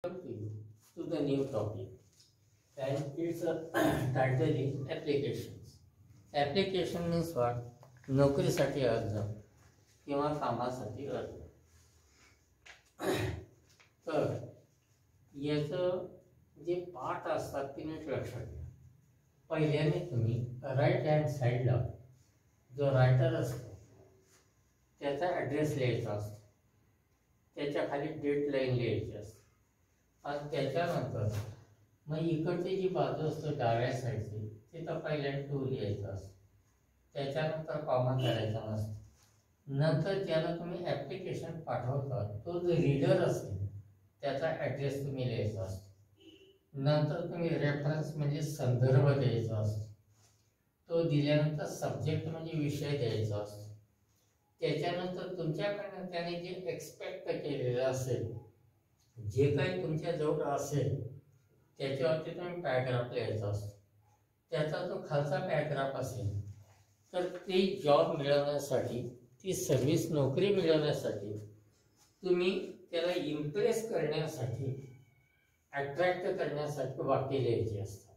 welcome to you to the new topic, and its title is applications. Application means what? नोकरीसाठी अर्ज किंवा कामासाठी अर्ज. तर याचं जे पार्ट असतात ते नीट लक्षात घ्या. पहिल्याने तुम्ही राईट हँड साईडला जो रायटर असतो त्याचा ॲड्रेस लिहायचा असतो, त्याच्या खाली डेट लाईन लिहायची असते आणि त्याच्यानंतर मग इकडची जी बाजू असतो डाव्या साईडची तिथं पहिल्यांदा टू लिहायचं असतं, त्याच्यानंतर कॉमा करायचा नसतो. नंतर ज्याला तुम्ही ॲप्लिकेशन पाठवता तो जो रीडर असेल त्याचा ॲड्रेस तुम्ही लिहायचा असतो. नंतर तुम्ही रेफरन्स म्हणजे संदर्भ द्यायचा असतो, तो दिल्यानंतर सब्जेक्ट म्हणजे विषय द्यायचा असतो. त्याच्यानंतर तुमच्याकडनं त्याने जे एक्सपेक्ट केलेलं असेल, जे काही तुमच्याजवळ असेल त्याच्यावरती तुम्ही पॅराग्राफ लिहायचा असतो. त्याचा जो खालचा पॅराग्राफ असेल तर ती जॉब मिळवण्यासाठी, ती सर्व्हिस नोकरी मिळवण्यासाठी तुम्ही त्याला इम्प्रेस करण्यासाठी, अट्रॅक्ट करण्यासाठी वाक्य लिहायची असतात.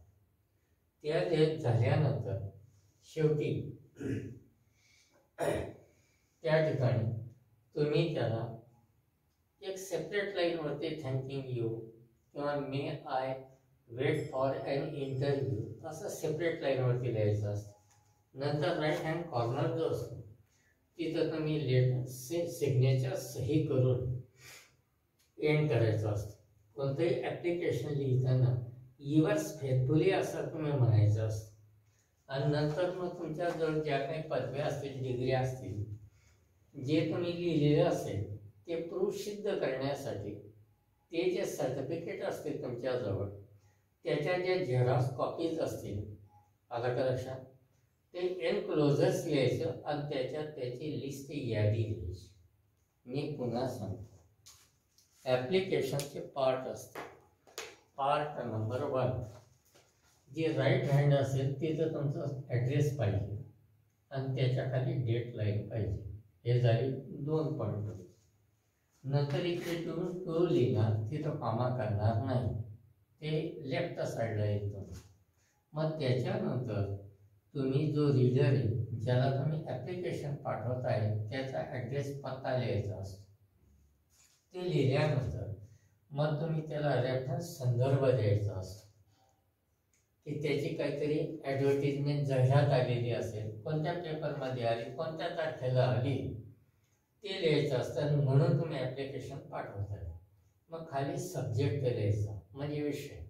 त्या झाल्यानंतर शेवटी त्या ठिकाणी तुम्ही त्याला एक सेपरेट लाईनवरती थँकिंग यू किंवा may I wait for an interview असं सेपरेट लाईनवरती लिहायचं असतं. नंतर राईट हँड कॉर्नर जो असतो तिथं तुम्ही सिग्नेचर सही करून एंड करायचं असतं. कोणतंही ॲप्लिकेशन लिहिताना युअर्स फेथफुली असं तुम्ही म्हणायचं असतं. आणि नंतर मग तुमच्याजवळ ज्या काही पदव्या असतील, डिग्री असतील, जे तुम्ही लिहिलेलं असेल ते प्रूफ सिद्ध करण्यासाठी ते जे सर्टिफिकेट असतील तुमच्याजवळ त्याच्या ज्या झेरॉक्स कॉपीज असतील, आलं का लक्षात, ते एनक्लोजर्स लिहायचं आणि त्याच्यात त्याची लिस्ट यादी लिहायची. मी पुन्हा सांगतो, ॲप्लिकेशनचे पार्ट असतात. पार्ट नंबर 1 जे राईट हँड असेल तिथं तुमचा ॲड्रेस पाहिजे आणि त्याच्याखाली डेट लाईन पाहिजे. हे झाले 2 पॉईंट. नंतर इकडे तुम्ही टू लिहिणार, तिथं कॉमा करणार नाही, ते लेफ्ट साईडला येतो. मग त्याच्यानंतर तुम्ही जो रीडर आहे, ज्याला तुम्ही ॲप्लिकेशन पाठवत आहे, त्याचा ॲड्रेस पत्ता लिहायचा असतो. ते लिहिल्यानंतर मग तुम्ही त्याला रेफरन्स संदर्भ द्यायचा असतो की त्याची काहीतरी ॲडव्हर्टिजमेंट जाहिरात आलेली असेल, कोणत्या पेपरमध्ये आली, कोणत्या तारखेला आली, ते लिहायचं असतं. म्हणून तुम्ही ॲप्लिकेशन पाठवत आहे. मग खाली सब्जेक्ट लिहायचा म्हणजे विषय,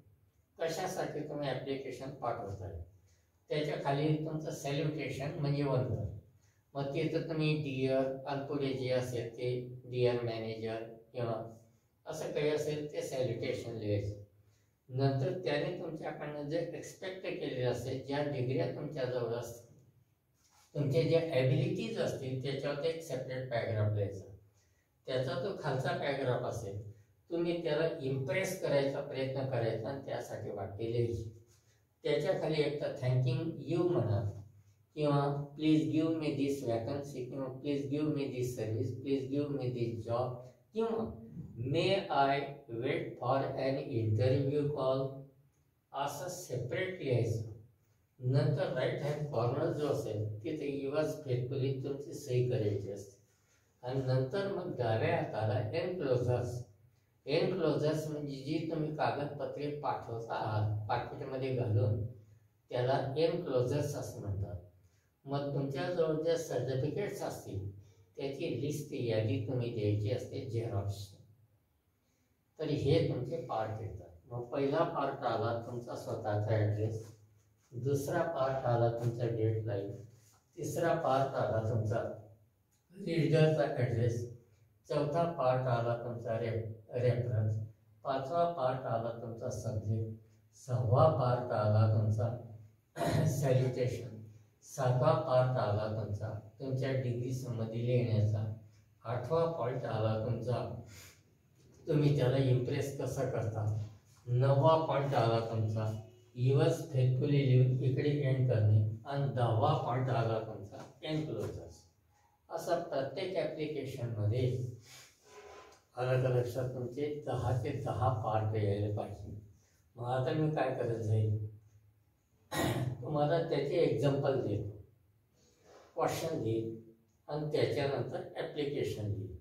कशासाठी तुम्ही ॲप्लिकेशन पाठवत आहे. त्याच्या खाली तुमचं सॅल्युटेशन म्हणजे वंदन. मग तिथं तुम्ही डिअर आणि पुढे जे असेल ते डिअर मॅनेजर किंवा असं काही असेल ते सॅल्युटेशन लिहायचं. नंतर त्याने तुमच्याकडनं जे एक्सपेक्ट केलेले असेल, ज्या डिग्र्या तुमच्याजवळ असतील, तुमचे जे ॲबिलिटीज असतील त्याच्यावर एक सेपरेट पॅराग्राफ लिहायचा. त्याचा जो खालचा पॅराग्राफ असेल तुम्ही त्याला इम्प्रेस करायचा प्रयत्न करायचा आणि त्यासाठी वाक्य लिहायची. त्याच्या खाली एक तर थँकिंग यू म्हणा किंवा please give me this vacancy किंवा please give me this service, please give me this job किंवा may I wait for an interview call असं सेपरेट लिहायचं. नंतर राईट हँड कॉर्नर जो असेल तिथे युअर्स फेथफुली तुमची सही करायची असते. आणि नंतर मग डाव्या हाताला एनक्लोजर्स. एनक्लोजर्स म्हणजे जी तुम्ही कागदपत्रे पाठवता आहात पाकिटमध्ये घालून त्याला एनक्लोजर्स असं म्हणतात. मग तुमच्याजवळ ज्या सर्टिफिकेट्स असतील त्याची लिस्ट यादी तुम्ही द्यायची असते झेरॉक्स. तर हे तुमचे पार्ट येतात. मग पहिला पार्ट आला तुमचा स्वतःचा ॲड्रेस, दुसरा पार्ट आला तुमचा डेट लाईन, तिसरा पार्ट आला तुमचा रीडरचा ॲड्रेस, चौथा पार्ट आला तुमचा रेफरन्स, पाचवा पार्ट आला तुमचा सब्जेक्ट, सहावा पार्ट आला तुमचा सॅल्युटेशन, सातवा पार्ट आला तुमच्या डिग्री संबंधी लिहिण्याचा, आठवा पॉईंट आला तुमचा तुम्ही त्याला इम्प्रेस कसं करता, नववा पॉईंट आला तुमचा युअर्स फेथफुली लिहून इकडे एंड करणे आणि 10वा पॉईंट आला तुमचा एनक्लोजर्स. असं प्रत्येक ॲप्लिकेशनमध्ये आलं का लक्षात? तुमचे 10 ते 10 पार्ट यायला पाहिजे. मग आता मी काय करत जाईल, तुम्हाला त्याचे एक्झाम्पल देतो, क्वेश्चन देईल आणि त्याच्यानंतर ॲप्लिकेशन देईल.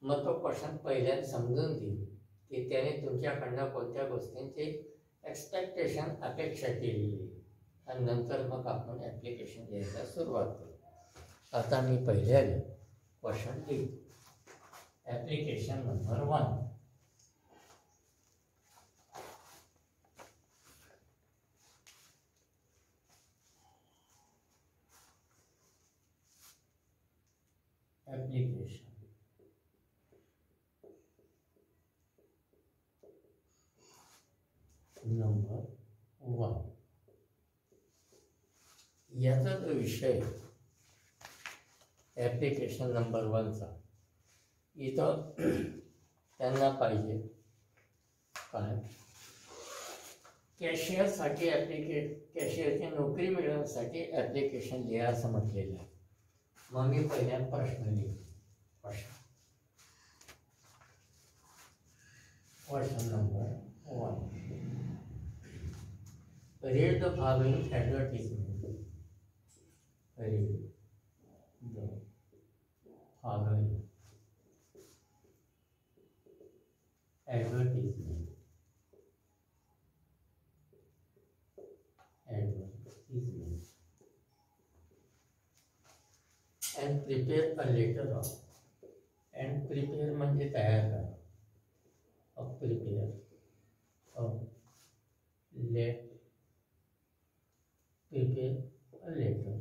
मग तो क्वेश्चन पहिल्यांदा समजून देईल की त्याने तुमच्याकडनं कोणत्या गोष्टींची एक्सपेक्टेशन अपेक्षा केलेली आहे, आणि नंतर मग आपण ॲप्लिकेशन द्यायला सुरुवात करू. आता मी पहिल्यांदा क्वेश्चन देईल. Application number 1. Application number 1. याचा जो विषय ॲप्लिकेशन नंबर 1चा, इथं त्यांना पाहिजे काय, कॅशियरसाठी कॅशियरची नोकरी मिळवण्यासाठी ॲप्लिकेशन लिहा असं म्हटलेलं आहे. मग मी पहिल्यांदा प्रश्न लिहितो. Question number 1. Read the following advertisement. Read the following advertisement. And prepare a letter of. And prepare म्हणजे तयार करा. Prepare a letter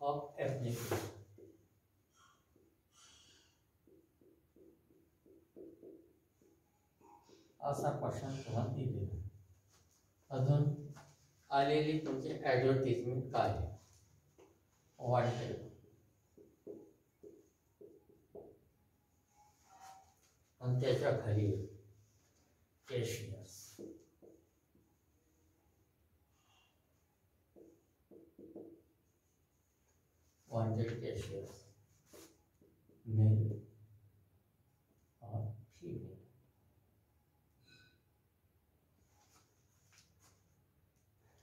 of application. असा क्वेश्चन तुम्हाला दिलेला. अजून आलेली तुमची ॲडव्हर्टिजमेंट काय आहे, वॉन्टेड, आणि त्याच्या खाली कॅशियर्स. वॉन्टेड कॅशियर्स, मेल और फीमेल.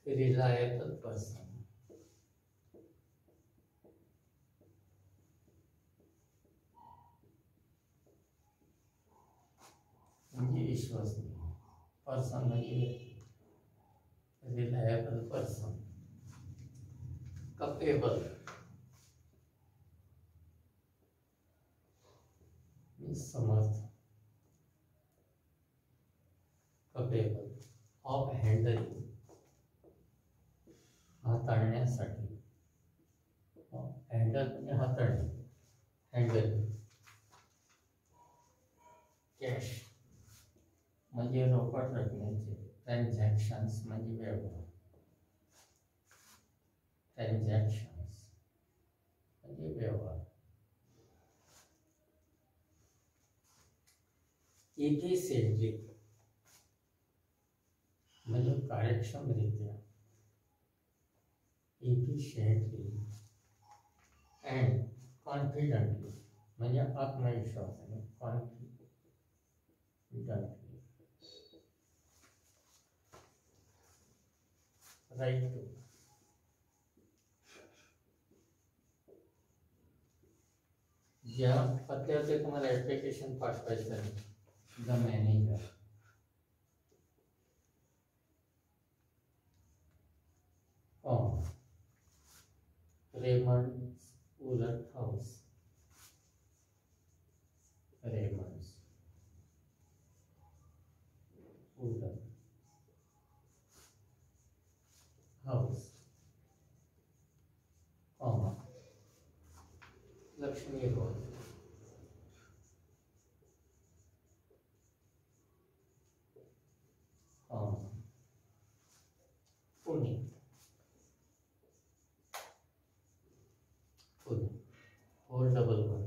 Reliable person. म्हणजे विश्वसनीय. पर्सन म्हणजे reliable person. Capable Samarth. Capable of handling, हाताळण्यासाठी. हँडल म्हणजे हाताळणे, हँडल. कॅश म्हणजे रोकड रकमेचे. ट्रान्झॅक्शन्स म्हणजे व्यवहार. ट्रान्झॅक्शन्स म्हणजे व्यवहार. इफिशियंटली म्हणजे कार्यक्षमरित्या. इफिशियंटली अँड कॉन्फिडंटली म्हणजे आत्मविश्वासाने. कॉन्फिडंटली. Write to. ज्या पत्त्यावर तुम्हाला ॲप्लिकेशन पाठवायचं आहे, the manager. Raymond's Woollen House. Raymond's Woollen House, Laxmi road. Pune. 411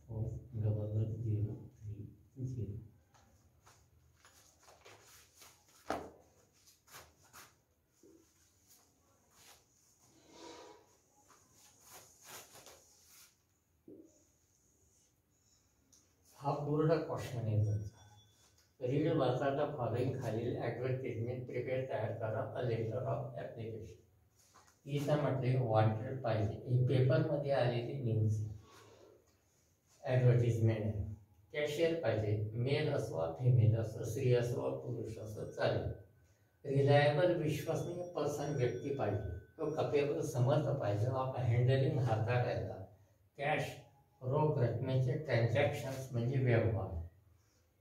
41103. हा पूर्ण क्वेश्चन आहे तुमचा. रीड वाचा द फॉलोइंग खालील ॲडव्हर्टिजमेंट प्रिपेअर तयार करा अ लेटर ऑफ ॲप्लिकेशन. इथं म्हटले वॉन्टेड पाहिजे, ही पेपरमध्ये आलेली न्यूज ॲडव्हर्टिजमेंट आहे. कॅशियर पाहिजे, मेल असो फिमेल असो, स्त्री असो पुरुष असो चालेल. रिलायबल विश्वसनीय पर्सन व्यक्ती पाहिजे, तो कपेबल समर्थ पाहिजे ऑफ हँडलिंग हाताळायला कॅश रोख रकमेचे ट्रान्झॅक्शन्स म्हणजे व्यवहार.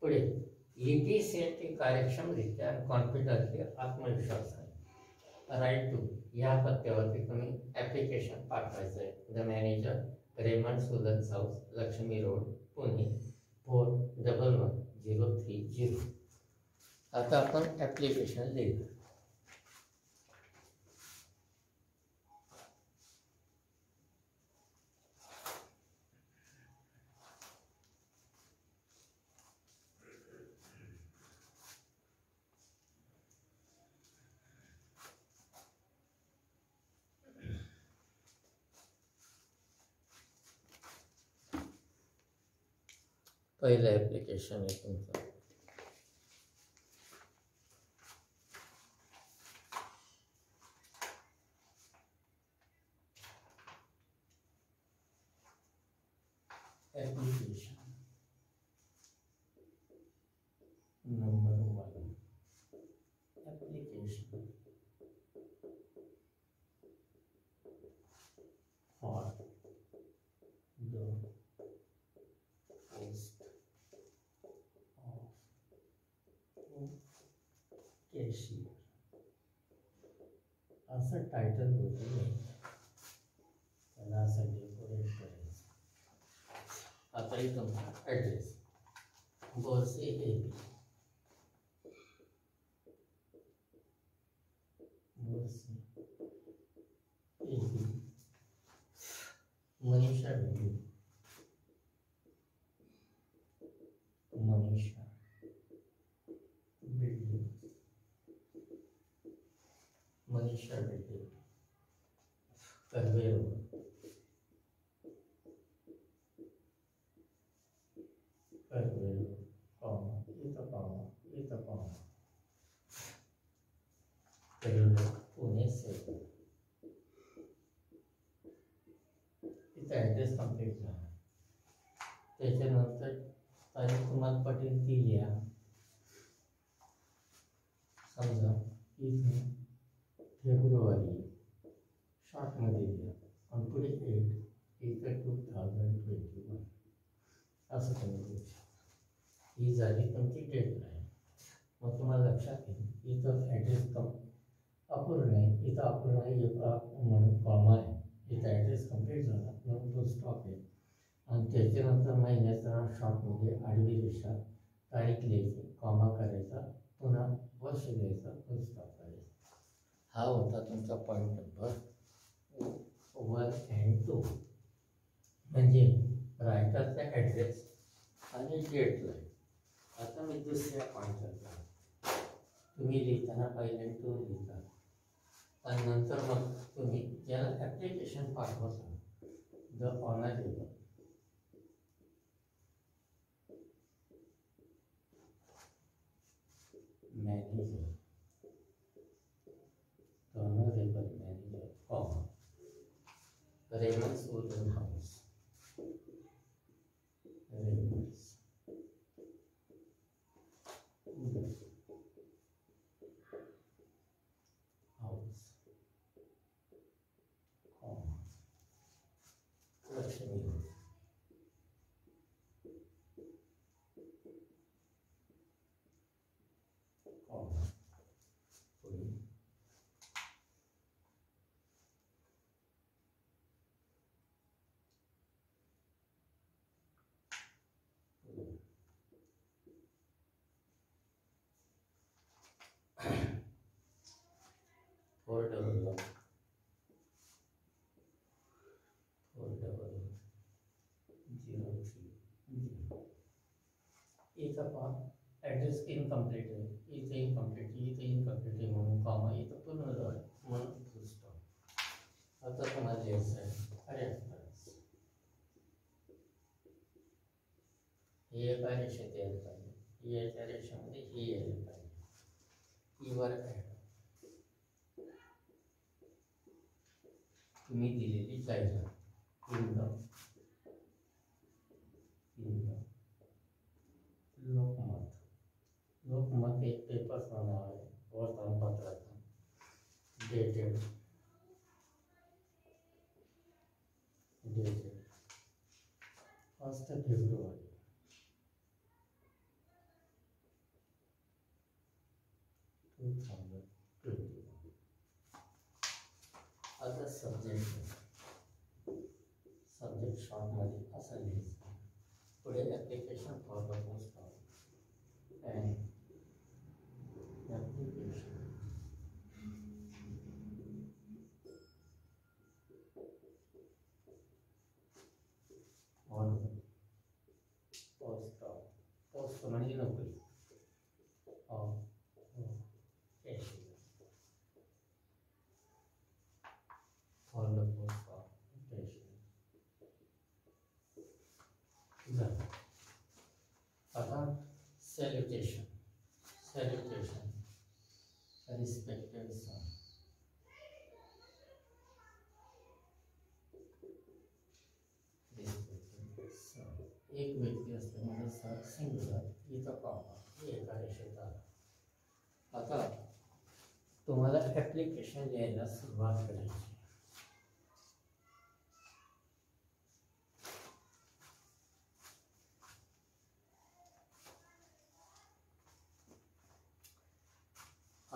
पुढे इफिशियंटली कार्यक्षमरित्या कॉन्फिडंटली आत्मविश्वासाने. राईट टू ह्या पत्त्यावरती तुम्ही ॲप्लिकेशन पाठवायचं आहे. द मॅनेजर रेमंड सुलन्स हाऊस लक्ष्मी रोड पुणे 411030. आता आपण ॲप्लिकेशन लिहिलं. पहिलं ॲप्लिकेशन आहे तुमचं. Application number 1. Application for the post of cashier असं टायटल होतं. त्याला असं डेकोरेट करायचं. आता इथं address Borse AB, Borse AB, Manisha building, Manisha building, Manisha building Karve road, Karve road comma इथं कॉमा पुणे 7. इथं ॲड्रेस कंप्लीट झाला. त्याच्यानंतर तारीख तुम्हाला पटेल ती लिहा. समजा इथे फेब्रुवारी शॉर्टमध्ये लिहा आणि पुढे 8 इथं 2021 असं तुम्ही लिहू शकता. ही झाली तुमची डेडलाईन. मग तुम्हाला लक्षात येईल इथं ॲड्रेस अपूर्ण आहे, इथं अपूर्ण आहे म्हणून कॉमा आहे. इथं ॲड्रेस कंप्लीट झाला म्हणून तो स्टॉप आहे. आणि त्याच्यानंतर महिन्याचा शॉर्टमध्ये आडवी रेषा तारीख लिहायची, कॉमा करायचा, पुन्हा वर्ष लिहायचा, फुल स्टॉप करायचा. हा होता तुमचा पॉईंट नंबर 1 and 2 म्हणजे रायटरचा ॲड्रेस आणि डेडलाईन. आता मी दुसऱ्या पॉईंटवर जातो. तुम्ही लिहिताना पहिल्यांदा 2 लिहिता आणि नंतर मग तुम्ही ज्याला ॲप्लिकेशन पाठवता the honourable manager, the honourable manager comma Raymond सुलन्स house, Raymond house comma Laxmi road comma Pune four double 03. इथं पहा ॲड्रेस इनकम्प्लीट आहे, इथे इनकम्प्लीट आहे म्हणून कॉमा, इथं पूर्ण झालं म्हणून फुल स्टॉप. आता तुम्हाला लिहायचं आहे रेफरन्स. हे एका रेषेत यायला पाहिजे, ही याच्या रेषेमध्ये ही यायला पाहिजे. ही वर ॲड मी दिलेली जाहिरात लोकमत. लोकमत एक पेपरचं नाव आहे, वर्तमानपत्राचं, डेटेड 1 फेब्रुवारी. आता सब्जेक्ट शॉर्टमध्ये असं लिहायचं. पुढे application for the post and application on post म्हणजे नोकरी फॉर द पोस्ट ऑफ झालं. आता सॅल्युटेशन रिस्पेक्टेड सर. एक व्यक्ती असते म्हणजे सर सिंग्युलर, इथं कॉमा एका रेषेत आला. आता तुम्हाला ॲप्लिकेशन लिहायला सुरुवात करायची.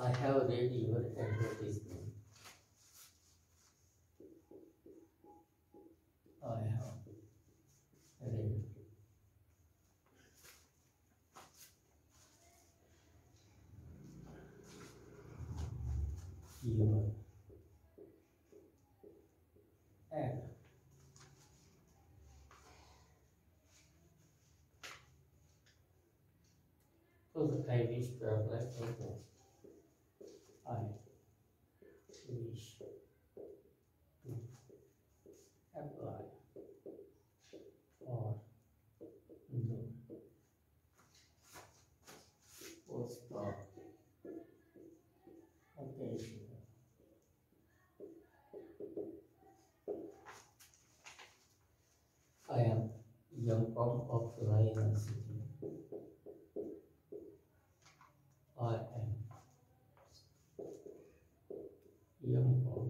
I have read your advertisement. I have read your ad. So I wish to apply for post. I wish to apply for the post of occasion. I am young of Pune University. I am young of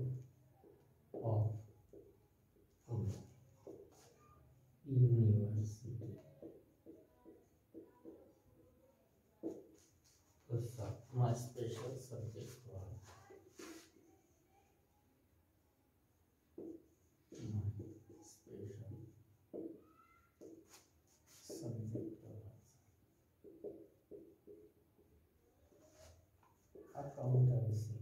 Pune University. My special subject was accountancy.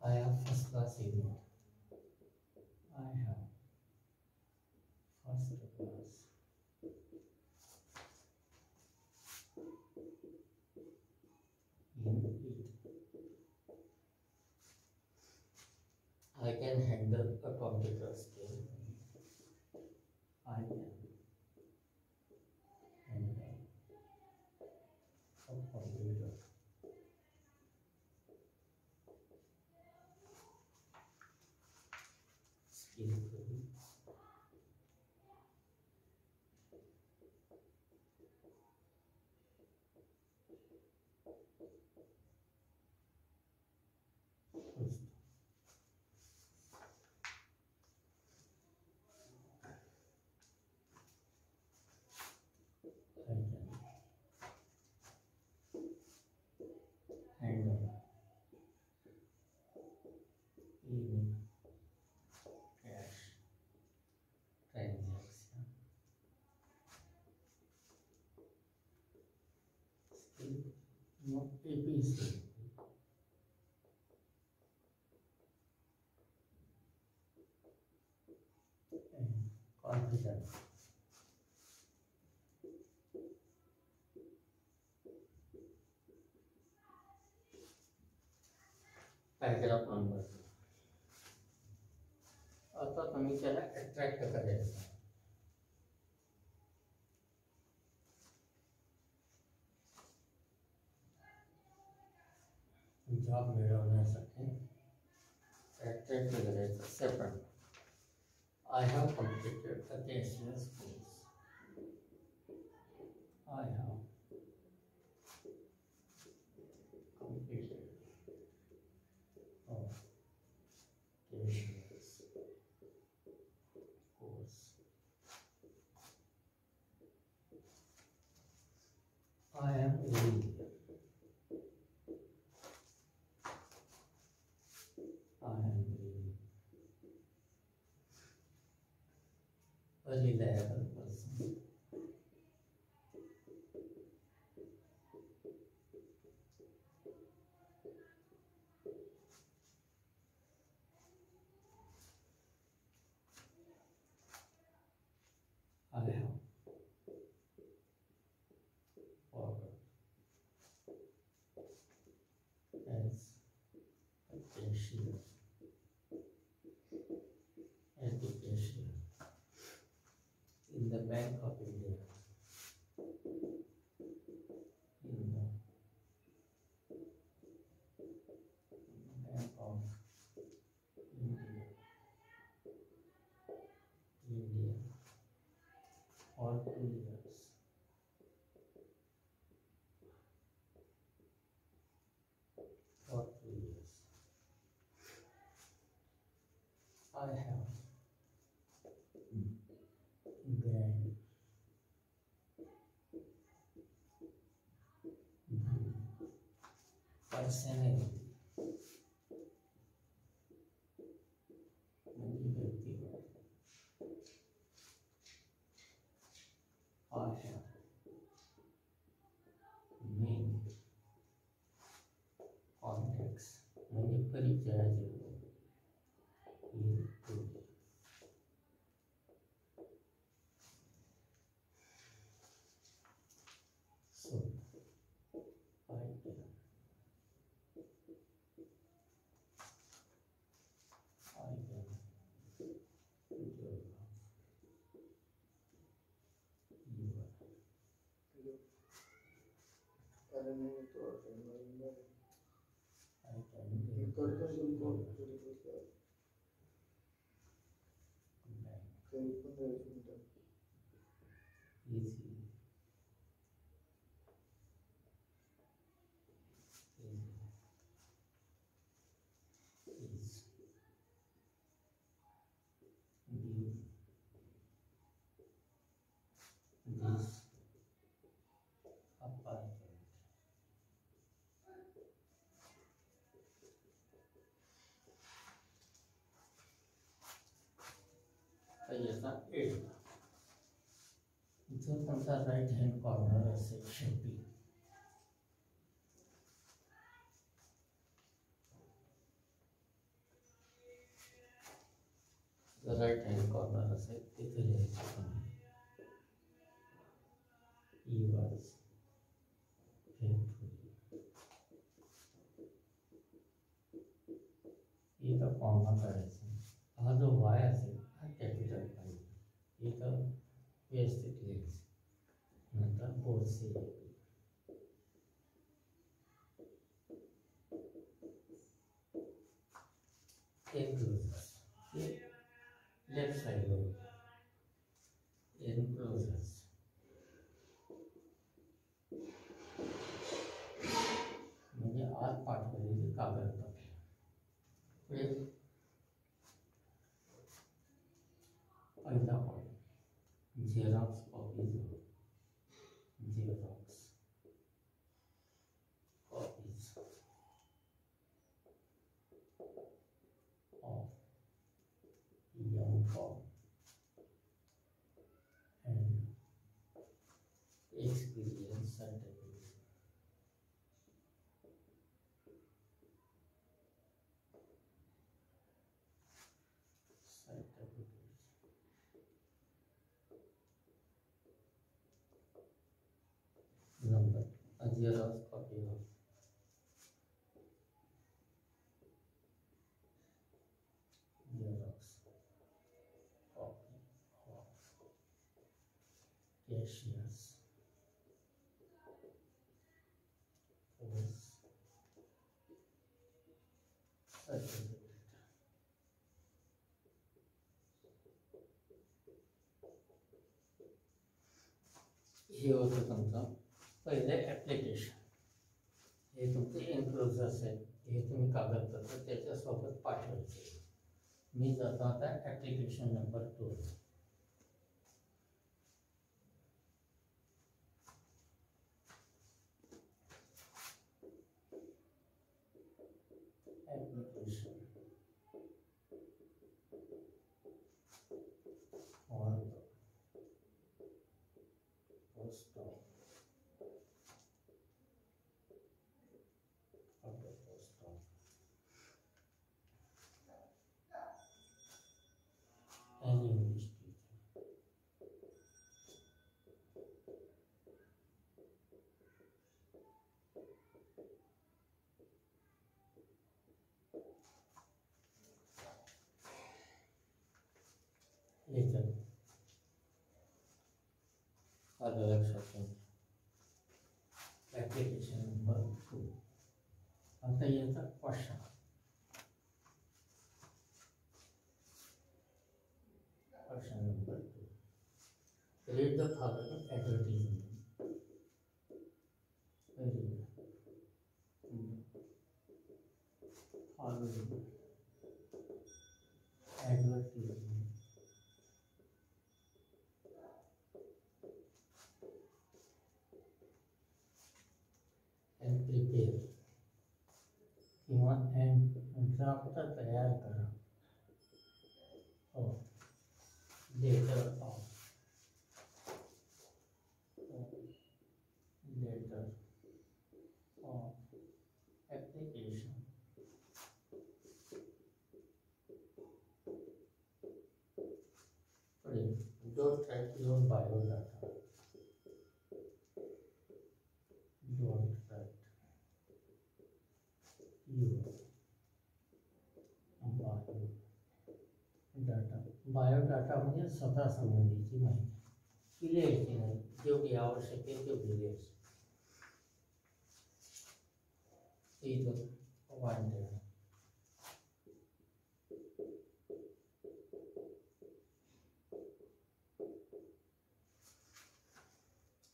I have first class in it. I have first class in it. I can handle a computer skill. I can handle a computer skillfully. Handle in cash transaction skill, not APC. And confident. Paragraph number 2. आता तुम्ही त्याला attract करायचं. Job मिळवण्यासाठी attract करायचं. Second, I have completed the ACS course. I have completed ACS course. I am ready. I am ready. A reliable person. I have forgot as a cashier, in the Bank of India. In the Bank of India for 2 years. For 2 years. I have gained personality. I have many contacts, many परिचयाचे लोक. So I can this apartment. याचा 8. जो तुमचा right hand corner असेल शेवटी, right hand corner असेल तिथे लिहायचं तुम्ही. He was faithful. इथं कॉमा काढायचा. हा जो वाय असेल हा कॅपिटल पाहिजे. इथं व्यवस्थित लिहायचं. नंतर बोर्डचे एनक्लोजर्स, लेफ्ट साईडला एनक्लोजर्स. म्हणजे आत पाठवलेली कागदपत्रे. पहिला point, Xerox copies. Xerox copies of young form and experience certificate. Number, a Xerox copy of Xerox cashier's course certificate. हे होतं तुमचं पहिले ॲप्लिकेशन. हे तुमचे एन्क्लोजर्स आहेत, हे तुम्ही कागदपत्र त्याच्यासोबत पाठवायचे. मी जातो आता application number 2. Application for post of and English teacher. Letter आलं लक्षात घ्या. Application number 2. आता याचा question. Question number 2. Read the following advertisement. Following advertisement and prepare किंवा and draft तयार करा. Oh. Letter of application don't write your biodata. Don't write your biodata म्हणजे स्वतः संबंधीची माहिती लिहायची नाही, जेवढी आवश्यक आहे तेवढी लिहायची. इथं वाढलेलं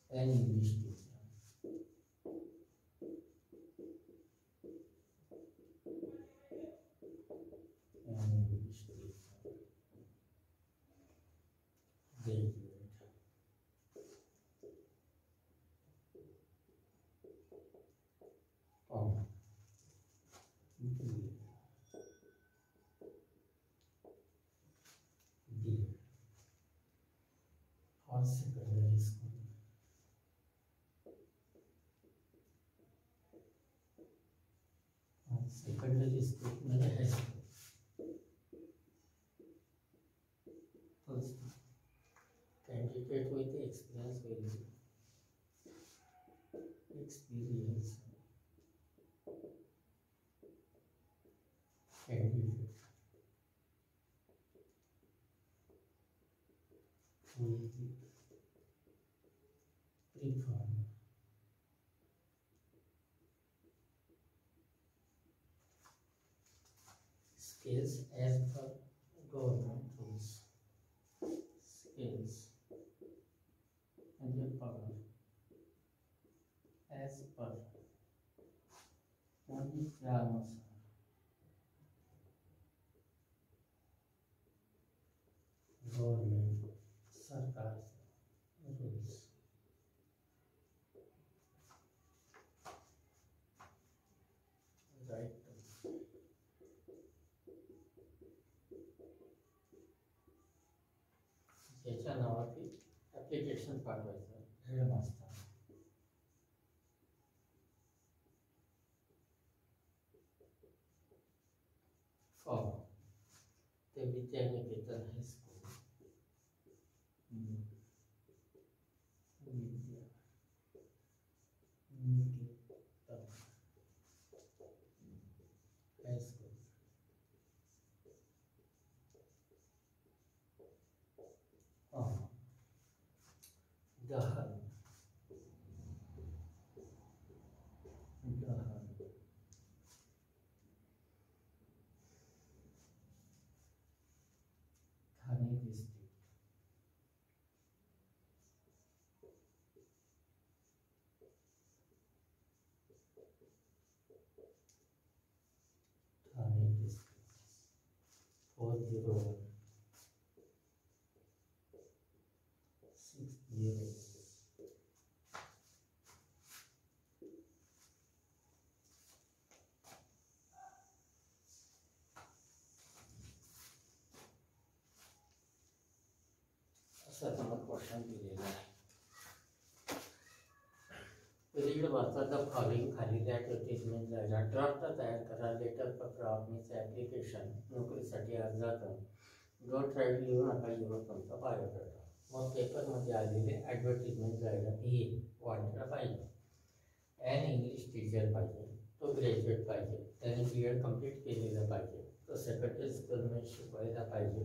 and English teacher. And English teacher. Graduate. B. For secondary school. Secondary school मध्ये high school. Candidate with experience will experience. Candidate will be preferred. Skills as per government rules. Skills and the power as per only grammar. Government सरकार rules. Right. त्याच्या नावाची application पाठवायचं headmaster. ते Vidyaniketan high school Vidyaniketan high school. The Thane district 40160. असा तुम्हाला question दिलेला आहे. पलीकडे वाचायचा फॉलोइंग खाली त्या ॲडव्हर्टिजमेंट जायला ड्राफ्ट तयार करा. लेटर पत्र ऑफिस ॲप्लिकेशन नोकरीसाठी अर्जाचं डोंट राईट लिहू नका, लिहू तुमचा बायोडाटा. मग पेपरमध्ये आलेले ॲडव्हर्टिजमेंट जायला हे वाटलं पाहिजे. ॲन इंग्लिश टीचर पाहिजे, तो ग्रॅज्युएट पाहिजे, त्याने BEd कंप्लीट केलेलं पाहिजे, तो सेक्रेटरी स्कूलमध्ये शिकवायला पाहिजे.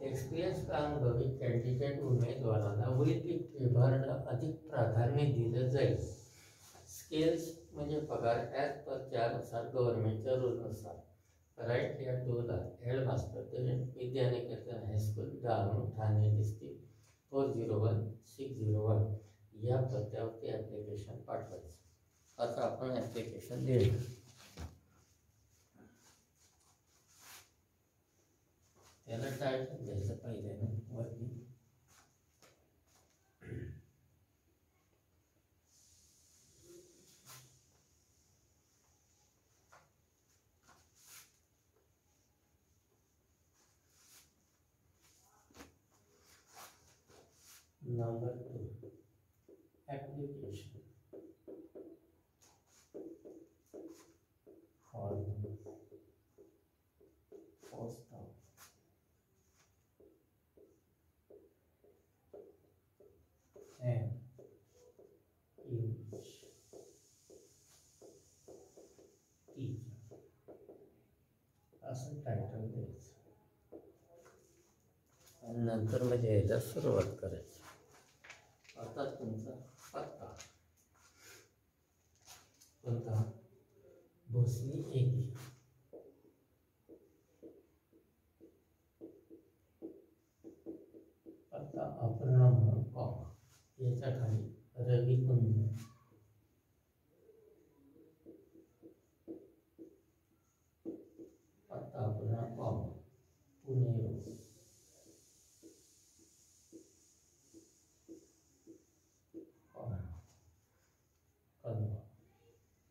एक्सपिरियन्स का अनुभवी कॅन्डिडेट उमेदवाराला वैयक्तिक विभागाला अधिक प्राधान्य दिलं जाईल. स्केल्स म्हणजे पगार ॲज पर त्यानुसार गव्हर्नमेंटच्या रूलनुसार. राईट या 2 lakh. Headmaster Vidyaniketan high school Dahanu Thane district 40160 या पत्त्यावरती ॲप्लिकेशन पाठवायचं. आता आपण ॲप्लिकेशन लिहिलं. त्याला टायटल द्यायचं पहिल्यानं वरती. Number 2 application form post and English teacher असं टायटल द्यायचं आणि नंतर म्हणजे यायला सुरुवात करायची. आता तुमचा पत्ता कोणता? भोसरी 1